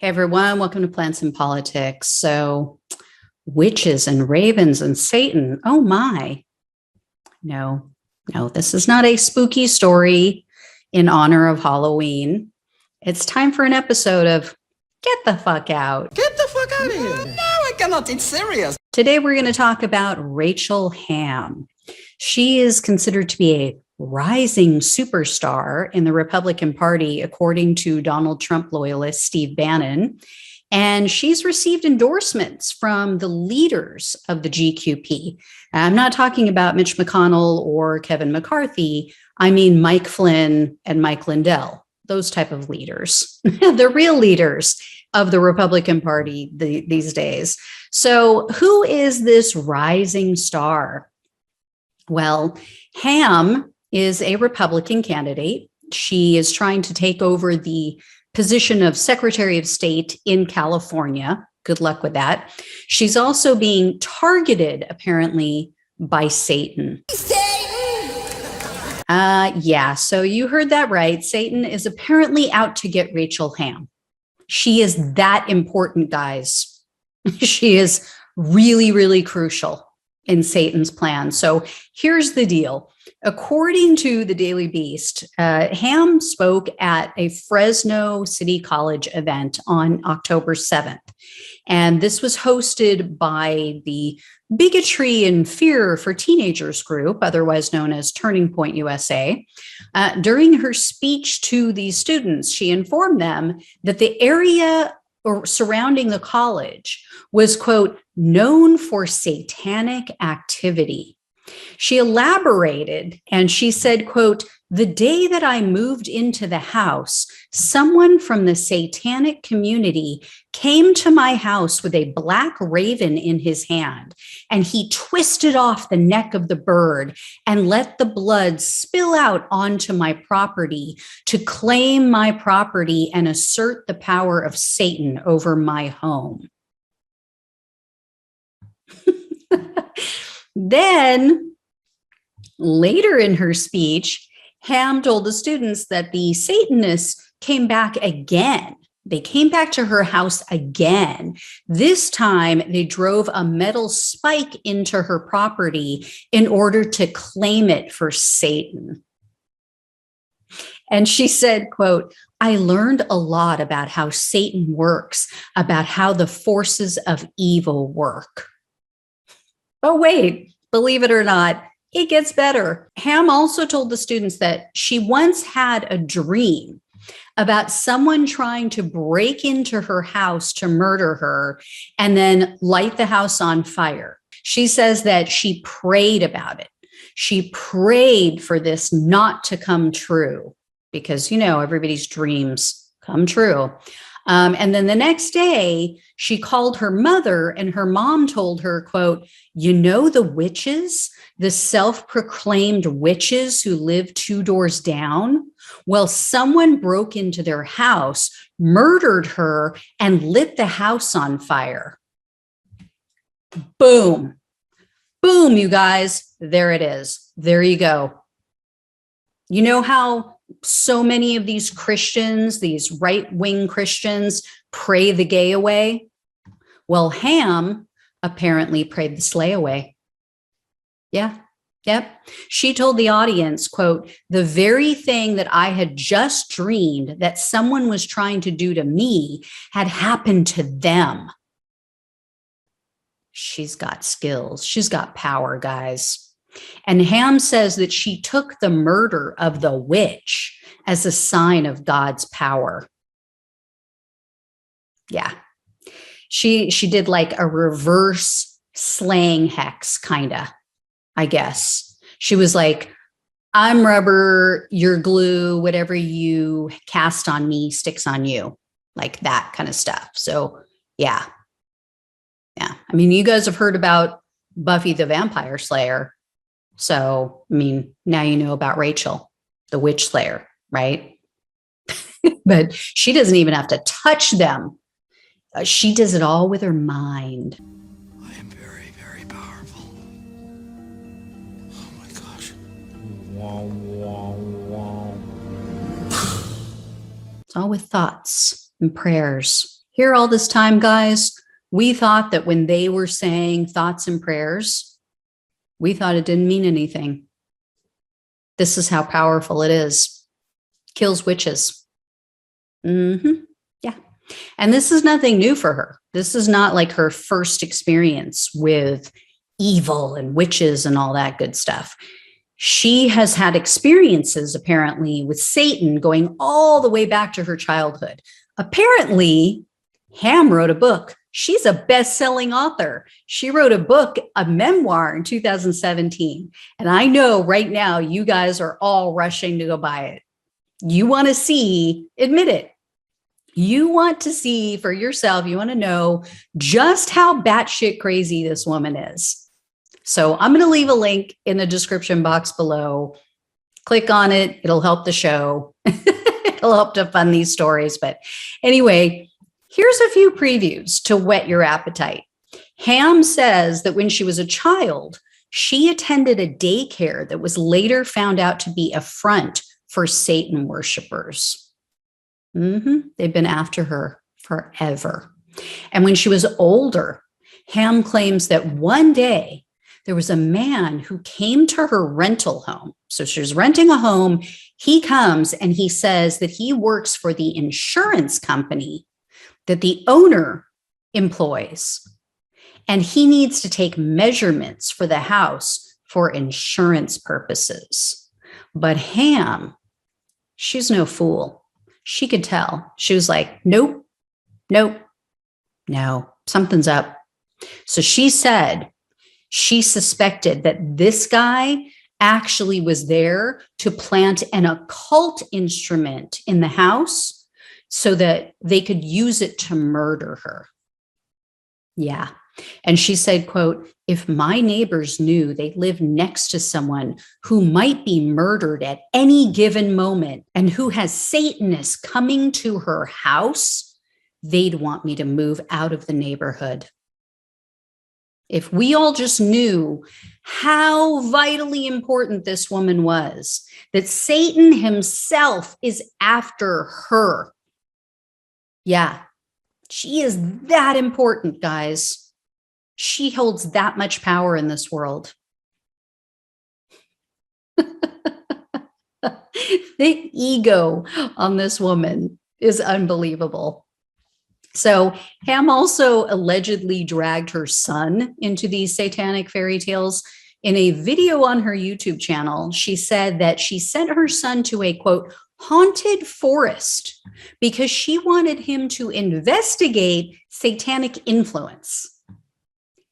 Hey everyone, welcome to Plants and Politics. So, witches and ravens and Satan. Oh my. No, this is not a spooky story in honor of Halloween. It's time for an episode of Get the Fuck Out. Get the fuck out of here. No, I cannot. It's serious. Today we're going to talk about Rachel Hamm. She is considered to be a rising superstar in the Republican Party, according to Donald Trump loyalist Steve Bannon. And she's received endorsements from the leaders of the GQP. I'm not talking about Mitch McConnell or Kevin McCarthy. I mean Mike Flynn and Mike Lindell, those type of leaders, the real leaders of the Republican Party these days. So who is this rising star? Well, Hamm is a Republican candidate. She is trying to take over the position of Secretary of State in California. Good luck with that. She's also being targeted, apparently, by Satan. Yeah, so you heard that right. Satan is apparently out to get Rachel Hamm. She is that important, guys. She is really, really crucial in Satan's plan. So here's the deal. According to the Daily Beast, Hamm spoke at a Fresno City College event on October 7th. And this was hosted by the Bigotry and Fear for Teenagers group, otherwise known as Turning Point USA. During her speech to these students, she informed them that the area surrounding the college was, quote, known for satanic activity. She elaborated and she said, quote, the day that I moved into the house, someone from the satanic community came to my house with a black raven in his hand, and he twisted off the neck of the bird and let the blood spill out onto my property to claim my property and assert the power of Satan over my home. Then, later in her speech, Hamm told the students that the Satanists came back again. They came back to her house again. This time, they drove a metal spike into her property in order to claim it for Satan. And she said, quote, I learned a lot about how Satan works, about how the forces of evil work. Oh, wait, believe it or not, it gets better. Hamm also told the students that she once had a dream about someone trying to break into her house to murder her and then light the house on fire. She says that she prayed about it. She prayed for this not to come true because, everybody's dreams come true. And then the next day, she called her mother and her mom told her, quote, the witches, the self-proclaimed witches who live 2 doors down? Well, someone broke into their house, murdered her, and lit the house on fire. Boom. Boom, you guys. There it is. There you go. You know how so many of these Christians, these right-wing Christians, pray the gay away? Well, Hamm apparently prayed the slay away. Yeah. Yep. She told the audience, quote, the very thing that I had just dreamed that someone was trying to do to me had happened to them. She's got skills. She's got power, guys. And Hamm says that she took the murder of the witch as a sign of God's power. Yeah. She did like a reverse slaying hex, kind of, I guess. She was like, I'm rubber, you're glue, whatever you cast on me sticks on you, like that kind of stuff. So, yeah. Yeah. I mean, you guys have heard about Buffy the Vampire Slayer. So, now you know about Rachel, the witch slayer, right? But she doesn't even have to touch them. She does it all with her mind. I am very, very powerful. Oh my gosh. Wow, wow, wow. It's all with thoughts and prayers. Here all this time, guys, we thought that when they were saying thoughts and prayers, we thought it didn't mean anything. This is how powerful it is. Kills witches. Yeah. And this is nothing new for her. This is not like her first experience with evil and witches and all that good stuff. She has had experiences, apparently, with Satan going all the way back to her childhood. Apparently, Hamm wrote a book. She's a best-selling author. She wrote a book, a memoir in 2017. And I know right now you guys are all rushing to go buy it. You want to see, admit it. You want to see for yourself, you want to know just how batshit crazy this woman is. So I'm going to leave a link in the description box below. Click on it. It'll help the show. It'll help to fund these stories. But anyway, here's a few previews to whet your appetite. Hamm says that when she was a child, she attended a daycare that was later found out to be a front for Satan worshipers. They've been after her forever. And when she was older, Hamm claims that one day there was a man who came to her rental home. So she was renting a home. He comes and he says that he works for the insurance company that the owner employs. And he needs to take measurements for the house for insurance purposes. But Hamm, she's no fool. She could tell. She was like, nope, no, something's up. So she said she suspected that this guy actually was there to plant an occult instrument in the house so that they could use it to murder her. Yeah. And she said, quote, if my neighbors knew they lived next to someone who might be murdered at any given moment and who has Satanists coming to her house, they'd want me to move out of the neighborhood. If we all just knew how vitally important this woman was, that Satan himself is after her. Yeah, she is that important, guys. She holds that much power in this world. The ego on this woman is unbelievable. So Hamm also allegedly dragged her son into these satanic fairy tales. In a video on her YouTube channel, she said that she sent her son to a, quote, haunted forest because she wanted him to investigate satanic influence.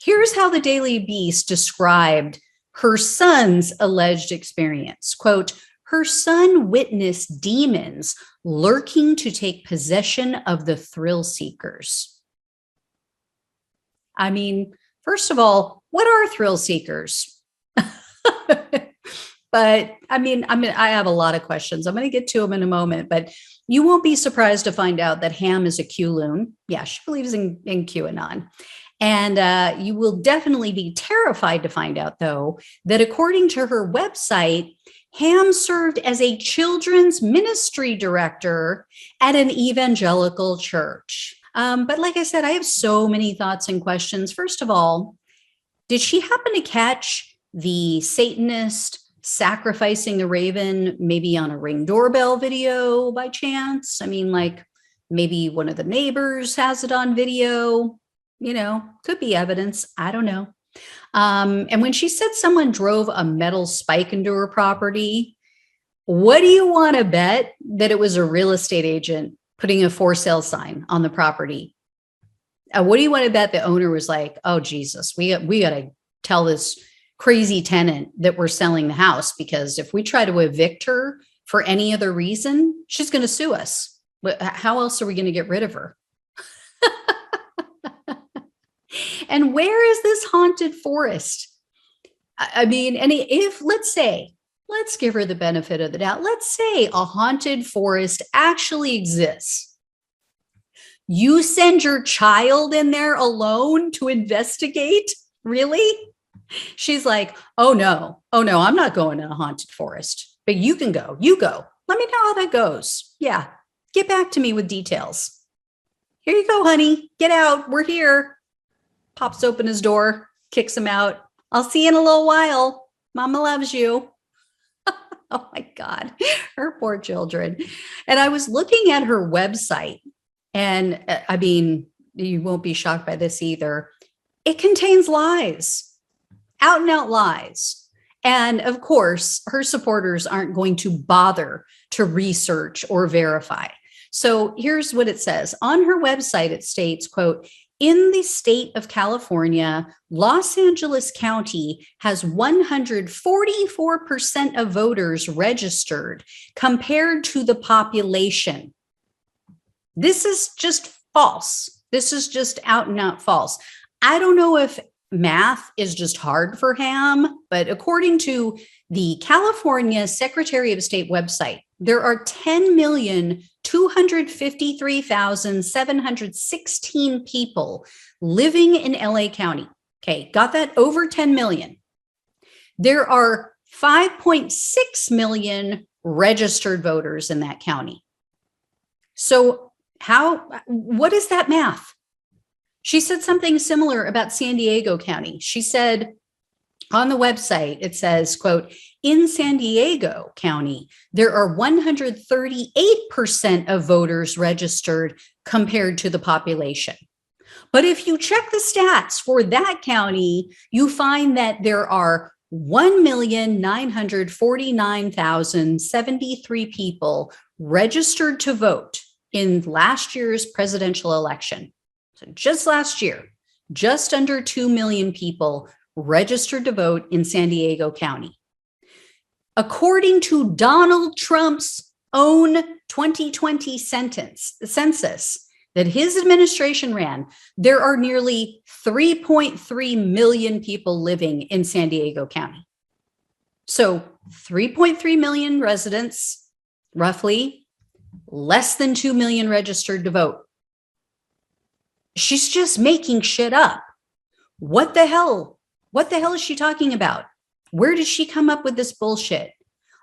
Here's how the Daily Beast described her son's alleged experience. Quote, her son witnessed demons lurking to take possession of the thrill seekers. I mean, first of all, what are thrill seekers? But I have a lot of questions. I'm going to get to them in a moment, but you won't be surprised to find out that Hamm is a Q-loon. Yeah, she believes in QAnon. And you will definitely be terrified to find out, though, that according to her website, Hamm served as a children's ministry director at an evangelical church. But like I said, I have so many thoughts and questions. First of all, did she happen to catch the Satanist sacrificing the raven maybe on a Ring doorbell video by chance? I mean, like maybe one of the neighbors has it on video. You know, could be evidence. I don't know. And when she said someone drove a metal spike into her property, what do you want to bet that it was a real estate agent putting a for sale sign on the property? What do you want to bet the owner was like, oh, Jesus, we got to tell this crazy tenant that we're selling the house, because if we try to evict her for any other reason, she's going to sue us. But how else are we going to get rid of her? And where is this haunted forest? I mean, and if, let's give her the benefit of the doubt. Let's say a haunted forest actually exists. You send your child in there alone to investigate? Really? She's like, oh no, I'm not going to a haunted forest, but you can go. You go. Let me know how that goes. Yeah. Get back to me with details. Here you go, honey. Get out. We're here. Pops open his door, kicks him out. I'll see you in a little while. Mama loves you. Oh my God, her poor children. And I was looking at her website, and I mean, you won't be shocked by this either. It contains lies, out and out lies. And of course, her supporters aren't going to bother to research or verify. So here's what it says. On her website, it states, quote, in the state of California, Los Angeles County has 144% of voters registered compared to the population. This is just false. This is just out and out false. I don't know if math is just hard for Hamm, but according to the California Secretary of State website, there are 10,253,716 people living in LA County. Okay, got that? Over 10 million. There are 5.6 million registered voters in that county. So what is that math? She said something similar about San Diego County. She said on the website, it says, quote, in San Diego County, there are 138% of voters registered compared to the population. But if you check the stats for that county, you find that there are 1,949,073 people registered to vote in last year's presidential election. So just last year, just under 2 million people registered to vote in San Diego County. According to Donald Trump's own 2020 census that his administration ran, there are nearly 3.3 million people living in San Diego County. So 3.3 million residents, roughly, less than 2 million registered to vote. She's just making shit up. What the hell? What the hell is she talking about? Where did she come up with this bullshit?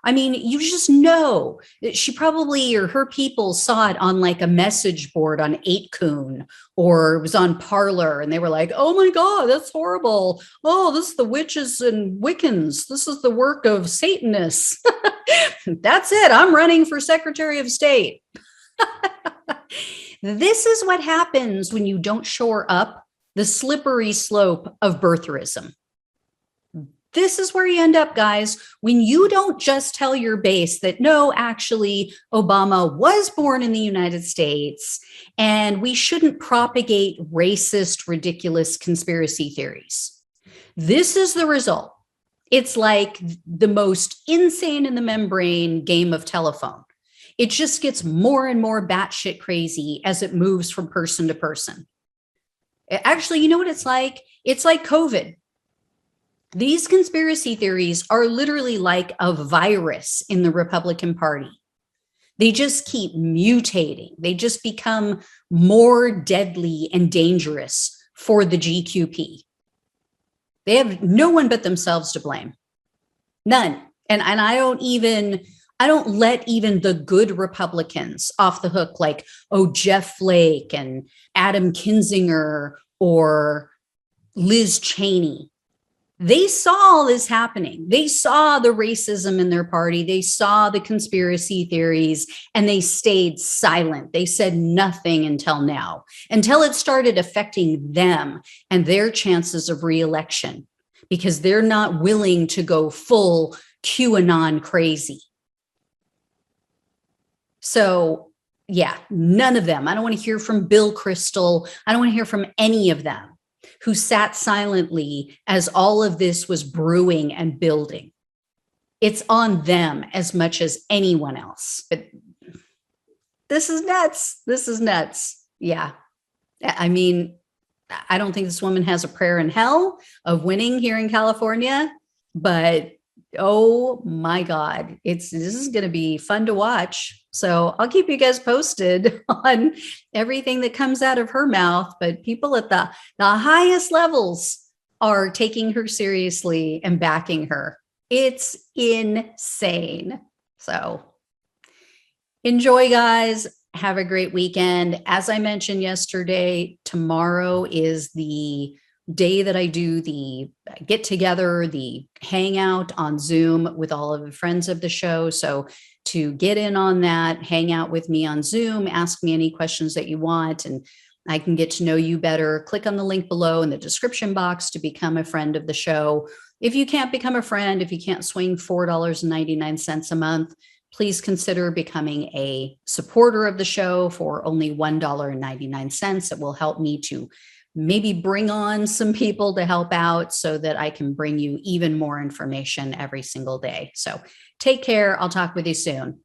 I mean, you just know she probably, or her people saw it on like a message board on 8kun, or it was on Parlor, and they were like, oh my God, that's horrible. Oh, this is the witches and Wiccans. This is the work of Satanists. That's it. I'm running for Secretary of State. This is what happens when you don't shore up the slippery slope of birtherism. This is where you end up, guys, when you don't just tell your base that, no, actually, Obama was born in the United States, and we shouldn't propagate racist, ridiculous conspiracy theories. This is the result. It's like the most insane in the membrane game of telephone. It just gets more and more batshit crazy as it moves from person to person. Actually, you know what it's like? It's like COVID. These conspiracy theories are literally like a virus in the Republican Party. They just keep mutating. They just become more deadly and dangerous for the GQP. They have no one but themselves to blame. None. And I don't let even the good Republicans off the hook, like, oh, Jeff Flake and Adam Kinzinger or Liz Cheney. They saw all this happening. They saw the racism in their party. They saw the conspiracy theories, and they stayed silent. They said nothing until now, until it started affecting them and their chances of reelection, because they're not willing to go full QAnon crazy. So yeah, none of them. I don't want to hear from Bill Kristol. I don't want to hear from any of them who sat silently as all of this was brewing and building. It's on them as much as anyone else. But this is nuts. This is nuts. Yeah. I mean, I don't think this woman has a prayer in hell of winning here in California, but oh my God, this is going to be fun to watch. So I'll keep you guys posted on everything that comes out of her mouth. But people at the highest levels are taking her seriously and backing her. It's insane. So enjoy, guys. Have a great weekend. As I mentioned yesterday, tomorrow is the day that I do the get together, the hangout on Zoom with all of the friends of the show. So to get in on that, hang out with me on Zoom, ask me any questions that you want, and I can get to know you better. Click on the link below in the description box to become a friend of the show. If you can't become a friend, if you can't swing $4.99 a month, please consider becoming a supporter of the show for only $1.99. It will help me to maybe bring on some people to help out so that I can bring you even more information every single day. So take care. I'll talk with you soon.